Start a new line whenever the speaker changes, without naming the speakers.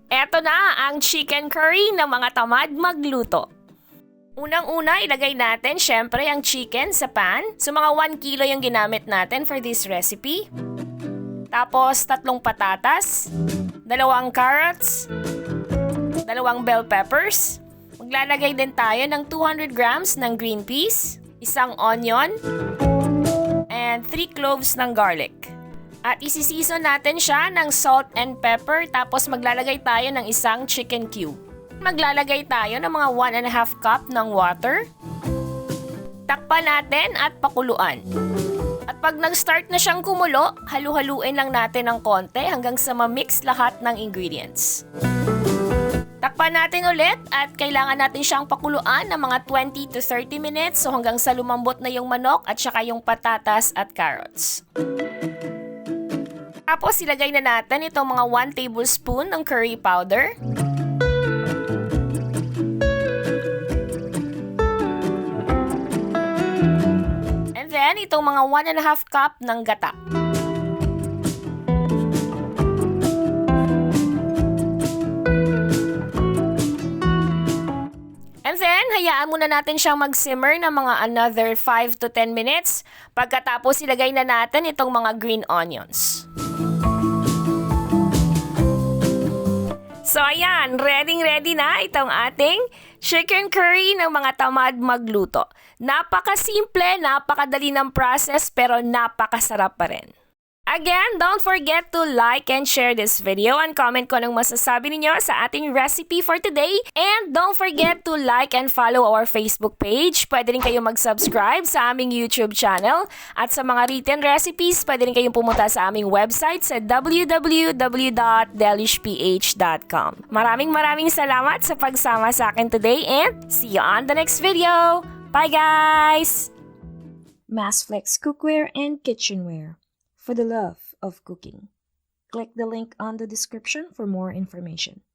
Eto na ang chicken curry ng mga tamad magluto. Unang-una, ilagay natin syempre ang chicken sa pan. So mga 1 kilo yung ginamit natin for this recipe. Tapos 3 patatas, 2 carrots, 2 bell peppers. Maglalagay din tayo ng 200 grams ng green peas, 1 onion, and 3 cloves ng garlic. At isiseason natin siya ng salt and pepper tapos maglalagay tayo ng 1 chicken cube. Maglalagay tayo ng mga 1.5 cup ng water. Takpan natin at pakuluan. At pag nag-start na siyang kumulo, halu-haluin lang natin ng konti hanggang sa ma-mix lahat ng ingredients. Takpan natin ulit at kailangan natin siyang pakuluan ng mga 20 to 30 minutes so hanggang sa lumambot na yung manok at saka yung patatas at carrots. Tapos ilagay na natin itong mga 1 tablespoon ng curry powder. And then itong mga 1.5 cup ng gata. And then, hayaan muna natin siyang mag-simmer ng mga another 5 to 10 minutes. Pagkatapos, ilagay na natin itong mga green onions. So, ayan, ready na itong ating chicken curry ng mga tamad magluto. Napakasimple, napakadali ng process, pero napakasarap pa rin. Again, don't forget to like and share this video and comment kung anong masasabi ninyo sa ating recipe for today. And don't forget to like and follow our Facebook page. Pwede rin kayong mag-subscribe sa aming YouTube channel. At sa mga written recipes, pwede rin kayong pumunta sa aming website sa www.delishph.com. Maraming salamat sa pagsama sa akin today and see you on the next video. Bye guys!
Massflex Cookware and Kitchenware. For the love of cooking. Click the link on the description for more information.